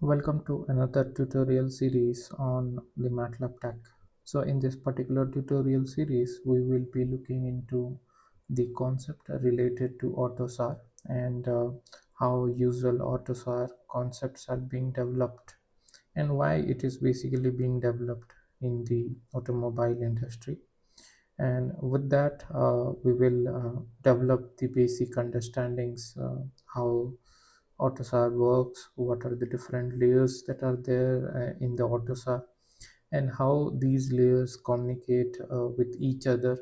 Welcome to another tutorial series on the MATLAB tech. So in this particular tutorial series, we will be looking into the concept related to Autosar and how usual Autosar concepts are being developed and why it is basically being developed in the automobile industry. And with that, we will develop the basic understandings how Autosar works, what are the different layers that are there in the Autosar, and how these layers communicate with each other.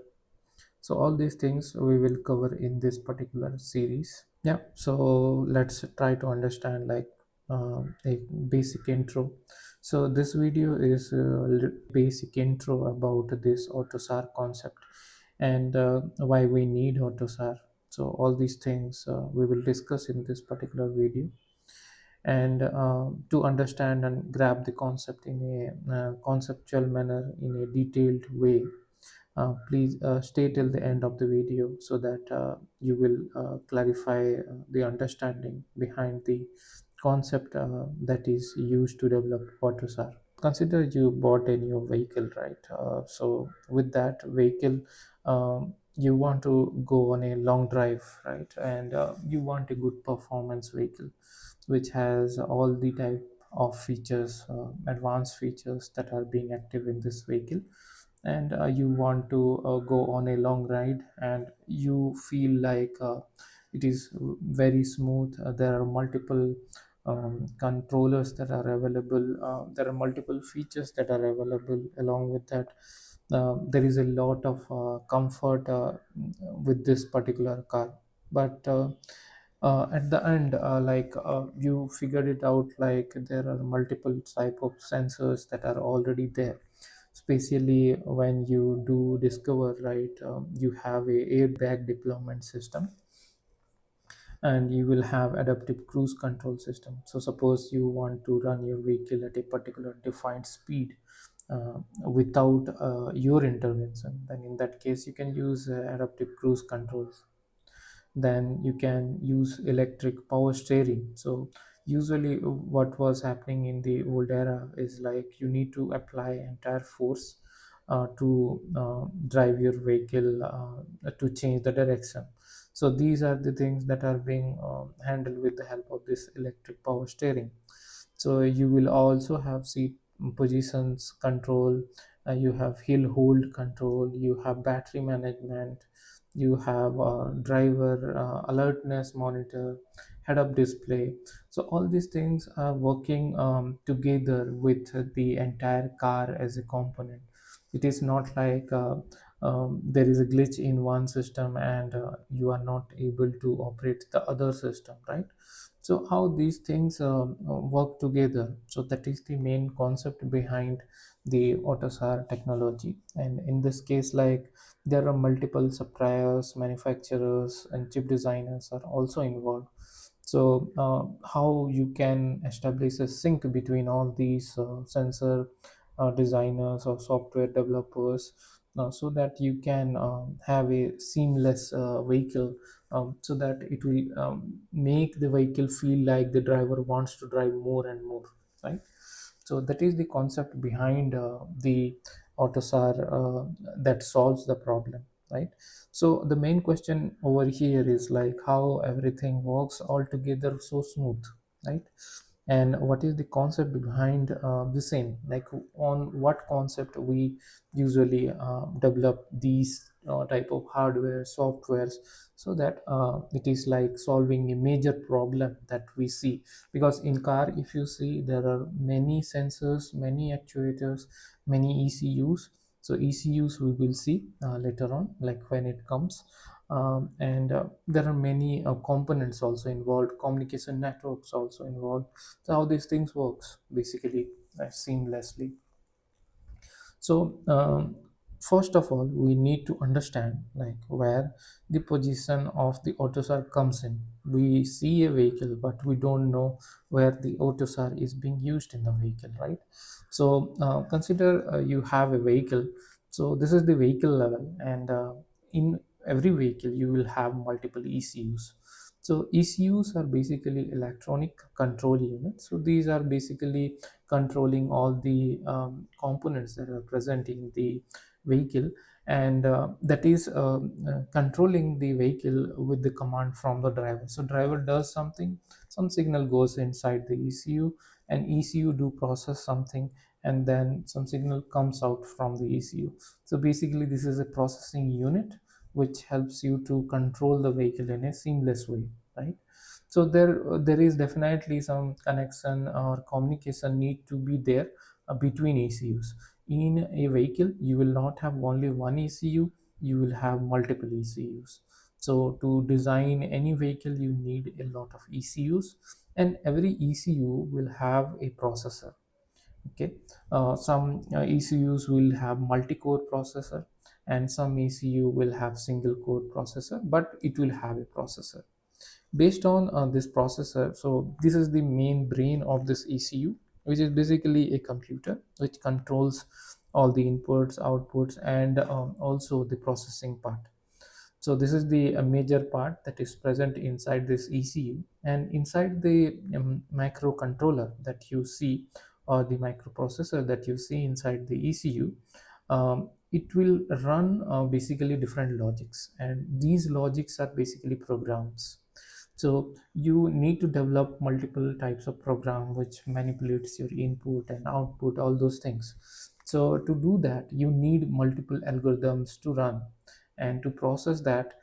So all these things we will cover in this particular series. Yeah, so let's try to understand like a basic intro. So this video is a basic intro about this Autosar concept and why we need Autosar. So all these things we will discuss in this particular video, and to understand and grab the concept in a conceptual manner in a detailed way, please stay till the end of the video so that you will clarify the understanding behind the concept that is used to develop AutoSAR. Consider you bought a new vehicle, right? So with that vehicle, you want to go on a long drive, right? And you want a good performance vehicle which has all the type of features, advanced features that are being active in this vehicle, and you want to go on a long ride and you feel like it is very smooth. There are multiple controllers that are available. There are multiple features that are available. Along with that, there is a lot of comfort with this particular car. But at the end, you figured it out, like there are multiple type of sensors that are already there, especially when you do discover, right? You have a airbag deployment system, and you will have adaptive cruise control system. So suppose you want to run your vehicle at a particular defined speed without your intervention, then in that case you can use adaptive cruise controls. Then you can use electric power steering. So usually what was happening in the old era is like you need to apply entire force to drive your vehicle to change the direction. So these are the things that are being handled with the help of this electric power steering. So you will also have seat positions control, you have hill hold control, you have battery management, you have driver alertness monitor, head up display. So all these things are working together with the entire car as a component. It is not like there is a glitch in one system and you are not able to operate the other system, right? So how these things work together, so that is the main concept behind the AutoSAR technology. And in this case, like, there are multiple suppliers, manufacturers, and chip designers are also involved. So how you can establish a sync between all these sensor designers or software developers, so that you can have a seamless vehicle, so that it will make the vehicle feel like the driver wants to drive more and more, right? So that is the concept behind the AutoSAR that solves the problem, right? So the main question over here is like how everything works all together so smooth, right? And what is the concept behind the same, like on what concept we usually develop these type of hardware softwares, so that it is like solving a major problem that we see. Because in car, if you see, there are many sensors, many actuators, many ECUs. So ECUs we will see later on, like when it comes, and there are many components also involved, communication networks also involved. So how these things works basically seamlessly. So first of all, we need to understand like where the position of the AutoSAR comes in. We see a vehicle, but we don't know where the AutoSAR is being used in the vehicle, right? So consider you have a vehicle. So this is the vehicle level, and in every vehicle you will have multiple ECUs. So ECUs are basically electronic control units. So these are basically controlling all the components that are present in the vehicle, and that is controlling the vehicle with the command from the driver. So driver does something, some signal goes inside the ECU, and ECU do process something, and then some signal comes out from the ECU. So basically this is a processing unit which helps you to control the vehicle in a seamless way, right? So there is definitely some connection or communication need to be there between ECUs. In a vehicle you will not have only one ECU, you will have multiple ECUs. So to design any vehicle you need a lot of ECUs, and every ECU will have a processor. Okay, some ECUs will have multi-core processor, and some ECU will have single core processor, but it will have a processor based on this processor. So this is the main brain of this ECU, which is basically a computer which controls all the inputs, outputs, and also the processing part. So this is the major part that is present inside this ECU, and inside the microcontroller that you see, or the microprocessor that you see inside the ECU, it will run basically different logics, and these logics are basically programs. So you need to develop multiple types of program which manipulates your input and output, all those things. So to do that you need multiple algorithms to run, and to process that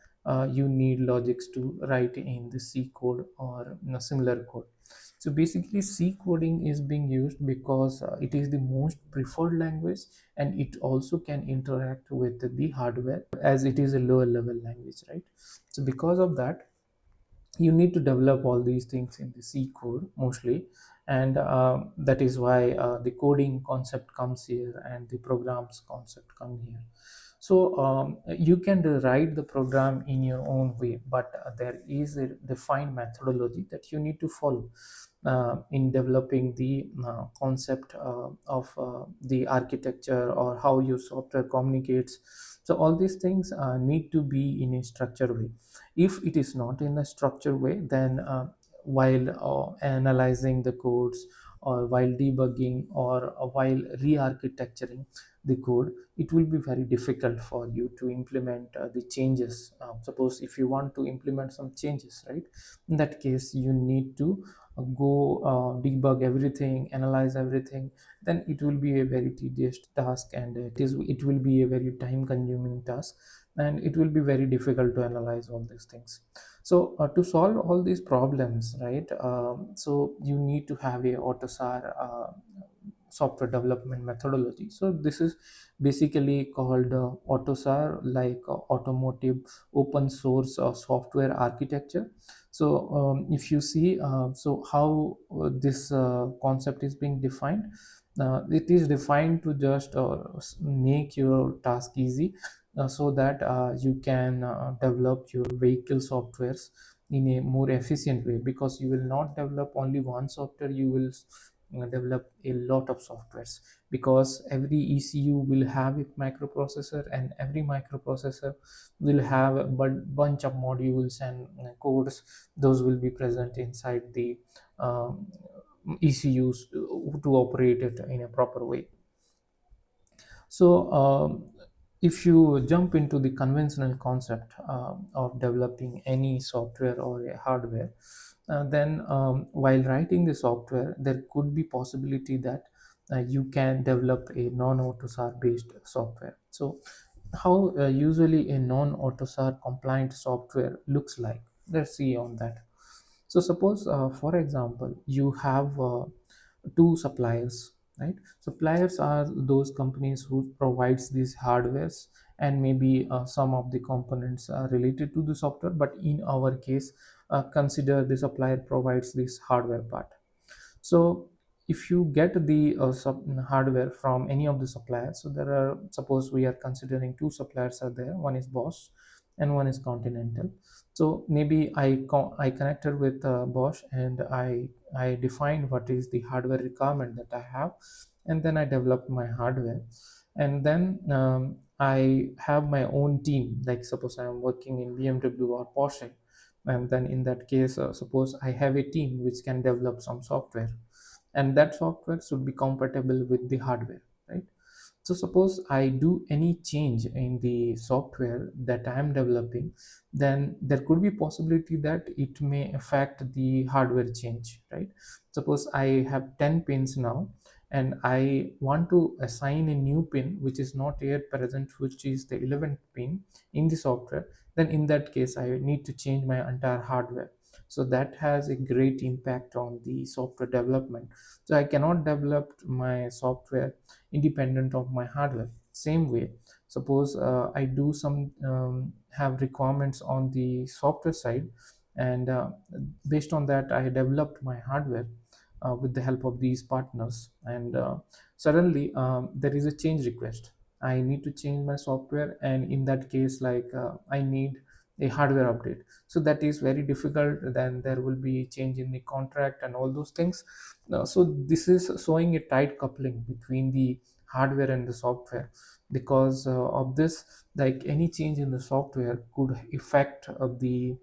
you need logics to write in the C code or similar code. So basically C coding is being used because it is the most preferred language, and it also can interact with the hardware as it is a lower level language, right? So because of that you need to develop all these things in the C code mostly, and that is why the coding concept comes here and the programs concept come here. So you can write the program in your own way, but there is a defined methodology that you need to follow in developing the concept of the architecture or how your software communicates. So all these things need to be in a structured way. If it is not in a structured way, then while analyzing the codes, or while debugging, or while re-architecturing the code, it will be very difficult for you to implement the changes. Suppose if you want to implement some changes, right, in that case you need to go debug everything, analyze everything. Then it will be a very tedious task, and it will be a very time consuming task, and it will be very difficult to analyze all these things. So to solve all these problems, right, so you need to have a Autosar software development methodology. So this is basically called Autosar, like automotive open source software architecture. So if you see, so how this concept is being defined, it is defined to just make your task easy, so that you can develop your vehicle softwares in a more efficient way, because you will not develop only one software, you will develop a lot of softwares, because every ECU will have a microprocessor, and every microprocessor will have a bunch of modules and codes. Those will be present inside the um, ECUs to operate it in a proper way. So, if you jump into the conventional concept of developing any software or a hardware, then while writing the software, there could be possibility that you can develop a non-AUTOSAR based software. So, how usually a non-AUTOSAR compliant software looks like? Let's see on that. So suppose, for example, you have two suppliers, right? Suppliers are those companies who provides these hardwares, and maybe some of the components are related to the software. But in our case, consider the supplier provides this hardware part. So if you get the hardware from any of the suppliers, so there are, suppose we are considering two suppliers are there, one is Bosch and one is Continental. So maybe I connected with Bosch, and I defined what is the hardware requirement that I have, and then I developed my hardware. And then I have my own team, like suppose I am working in BMW or Porsche, And then in that case, suppose I have a team which can develop some software, and that software should be compatible with the hardware, right? So suppose I do any change in the software that I am developing, then there could be possibility that it may affect the hardware change, right? Suppose I have 10 pins now, and I want to assign a new pin which is not yet present, which is the 11th pin in the software. Then in that case, I need to change my entire hardware. So that has a great impact on the software development. So I cannot develop my software independent of my hardware. Same way, suppose I do some have requirements on the software side, and based on that I developed my hardware with the help of these partners, and suddenly there is a change request. I need to change my software, and in that case, like I need a hardware update. So that is very difficult. Then there will be change in the contract and all those things. So this is showing a tight coupling between the hardware and the software. Because of this, like any change in the software could affect the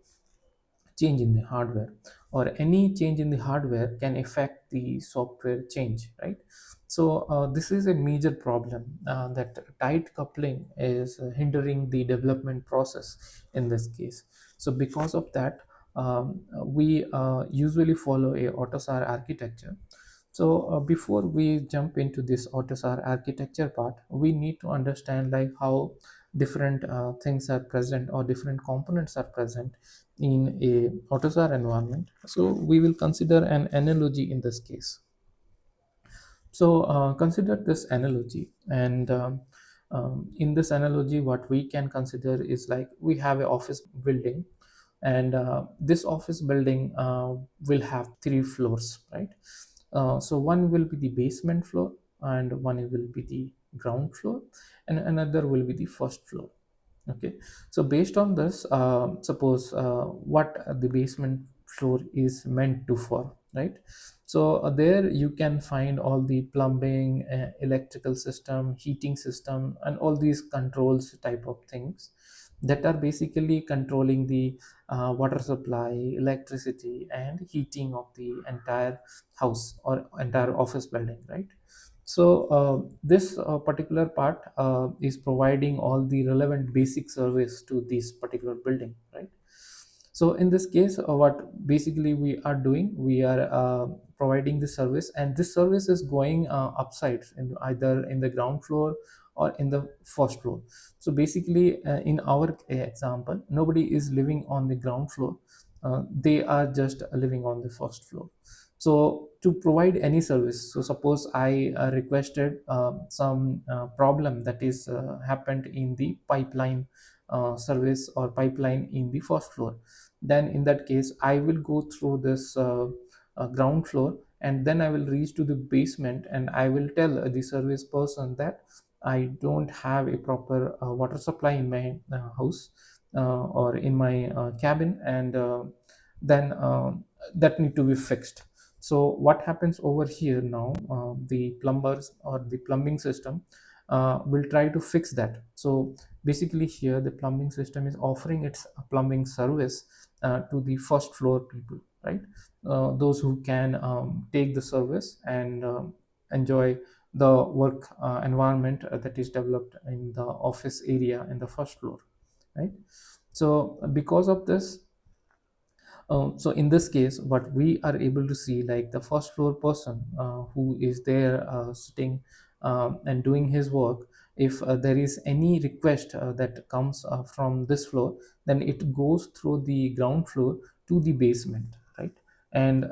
change in the hardware, or any change in the hardware can affect the software change, right? So this is a major problem, that tight coupling is hindering the development process in this case. So because of that, we usually follow a Autosar architecture. So before we jump into this Autosar architecture part, we need to understand like how different things are present, or different components are present in a Autosar environment. So we will consider an analogy in this case. So consider this analogy, and in this analogy, what we can consider is like we have an office building, and this office building will have three floors, right? So one will be the basement floor, and one will be the ground floor, and another will be the first floor. Okay, so based on this, suppose what the basement floor is meant to for, right? So there you can find all the plumbing, electrical system, heating system, and all these controls type of things that are basically controlling the water supply, electricity, and heating of the entire house or entire office building, right? So this particular part is providing all the relevant basic service to this particular building, right? So in this case, what basically we are doing, we are providing the service, and this service is going upside, in either in the ground floor or in the first floor. So basically, in our example, nobody is living on the ground floor. They are just living on the first floor. So to provide any service, so suppose I requested some problem that is happened in the pipeline service or pipeline in the first floor. Then in that case, I will go through this ground floor, and then I will reach to the basement, and I will tell the service person that I don't have a proper water supply in my house, or in my cabin, and then that need to be fixed. So what happens over here now, the plumbers or the plumbing system will try to fix that. So basically here the plumbing system is offering its plumbing service to the first floor people, right? Those who can take the service and enjoy the work environment that is developed in the office area in the first floor, right? So because of this, so in this case, what we are able to see, like the first floor person who is there sitting and doing his work, if there is any request that comes from this floor, then it goes through the ground floor to the basement, right? And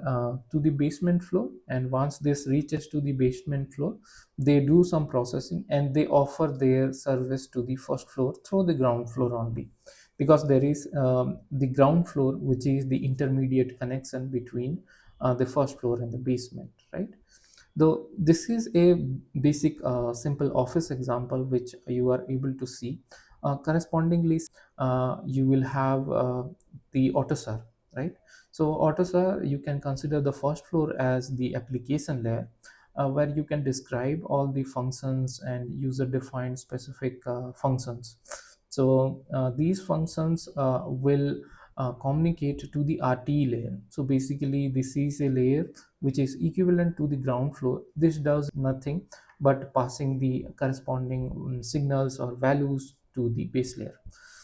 to the basement floor, and once this reaches to the basement floor, they do some processing, and they offer their service to the first floor through the ground floor only, because there is the ground floor, which is the intermediate connection between the first floor and the basement, right? Though this is a basic simple office example which you are able to see. Correspondingly, you will have the Autosar, right? So Autosar, you can consider the first floor as the application layer, where you can describe all the functions and user defined specific functions. So these functions will communicate to the RTE layer. So basically, this is a layer which is equivalent to the ground floor. This does nothing but passing the corresponding signals or values to the base layer.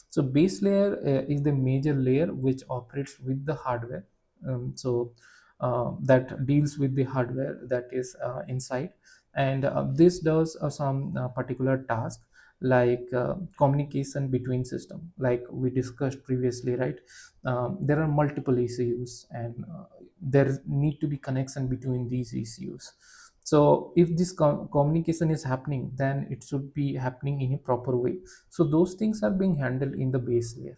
So base layer is the major layer which operates with the hardware. That deals with the hardware that is inside, and this does some particular task like communication between system, like we discussed previously, right? There are multiple ECUs, and there need to be connection between these ECUs. So if this communication is happening, then it should be happening in a proper way. So those things are being handled in the base layer.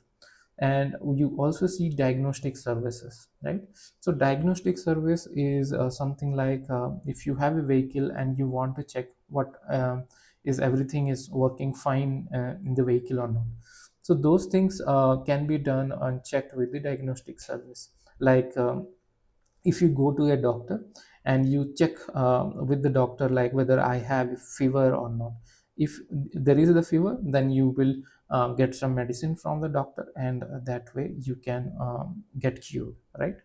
And you also see diagnostic services, right? So diagnostic service is something like if you have a vehicle and you want to check what is everything is working fine in the vehicle or not. So those things can be done and checked with the diagnostic service. Like if you go to a doctor and you check with the doctor, like whether I have fever or not. If there is the fever, then you will get some medicine from the doctor, and that way you can get cured, right?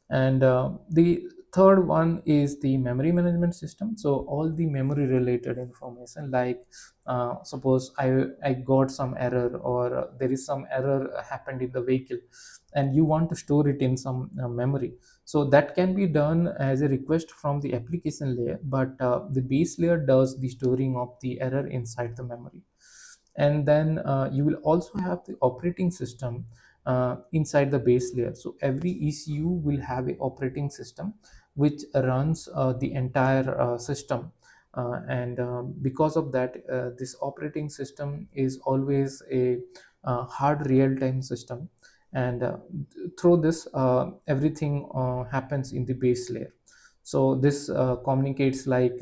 And the third one is the memory management system. So all the memory related information, like suppose I got some error, or there is some error happened in the vehicle, and you want to store it in some memory. So that can be done as a request from the application layer, but the base layer does the storing of the error inside the memory. And then you will also have the operating system inside the base layer. So every ECU will have a operating system which runs the entire system. And because of that, this operating system is always a hard real-time system. And through this, everything happens in the base layer. So this communicates like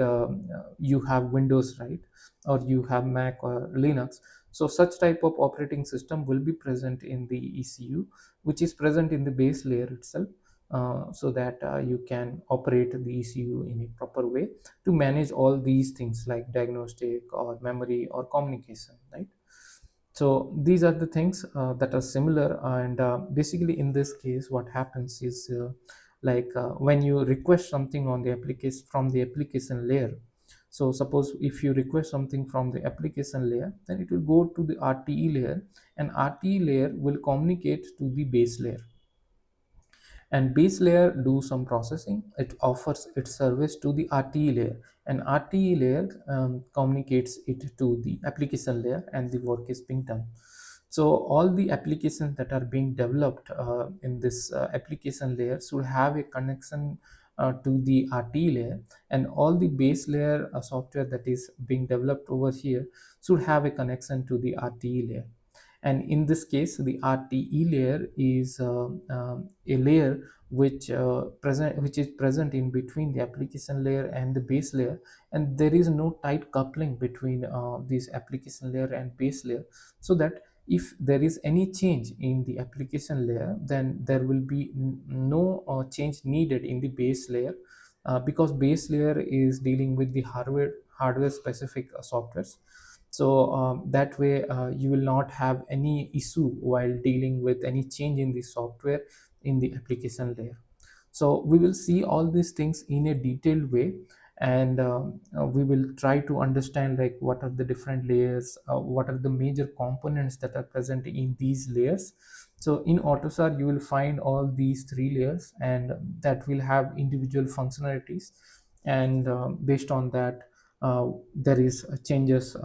you have Windows, right? Or you have Mac or Linux. So such type of operating system will be present in the ECU, which is present in the base layer itself, so that you can operate the ECU in a proper way to manage all these things like diagnostic or memory or communication, right? So these are the things that are similar. And basically in this case, what happens is like when you request something on the application from the application layer. So suppose if you request something from the application layer, then it will go to the RTE layer, and RTE layer will communicate to the base layer, and base layer do some processing. It offers its service to the RTE layer, and RTE layer communicates it to the application layer, and the work is being done. So all the applications that are being developed in this application layer should have a connection to the RTE layer, and all the base layer software that is being developed over here should have a connection to the RTE layer. And in this case, the RTE layer is a layer which is present in between the application layer and the base layer, and there is no tight coupling between this application layer and base layer, so that if there is any change in the application layer, then there will be no change needed in the base layer, because base layer is dealing with the hardware specific softwares. So that way you will not have any issue while dealing with any change in the software in the application layer. So we will see all these things in a detailed way, and we will try to understand like what are the different layers, what are the major components that are present in these layers. So in Autosar you will find all these three layers, and that will have individual functionalities. And based on that, there is changes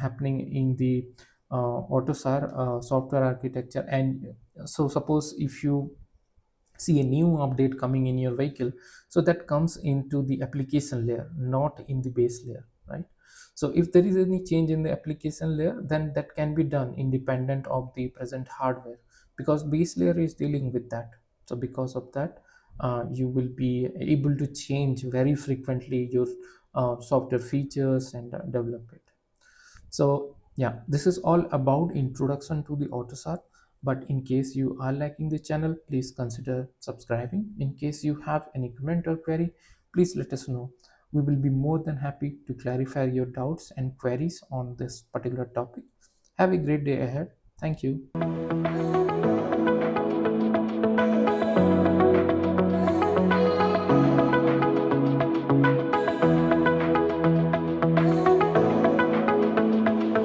happening in the Autosar software architecture. And so suppose if you see a new update coming in your vehicle, so that comes into the application layer, not in the base layer, right? So if there is any change in the application layer, then that can be done independent of the present hardware, because base layer is dealing with that. So because of that, you will be able to change very frequently your software features and develop it. So yeah, this is all about introduction to the Autosar. But in case you are liking the channel, please consider subscribing. In case you have any comment or query, please let us know. We will be more than happy to clarify your doubts and queries on this particular topic. Have a great day ahead. Thank you.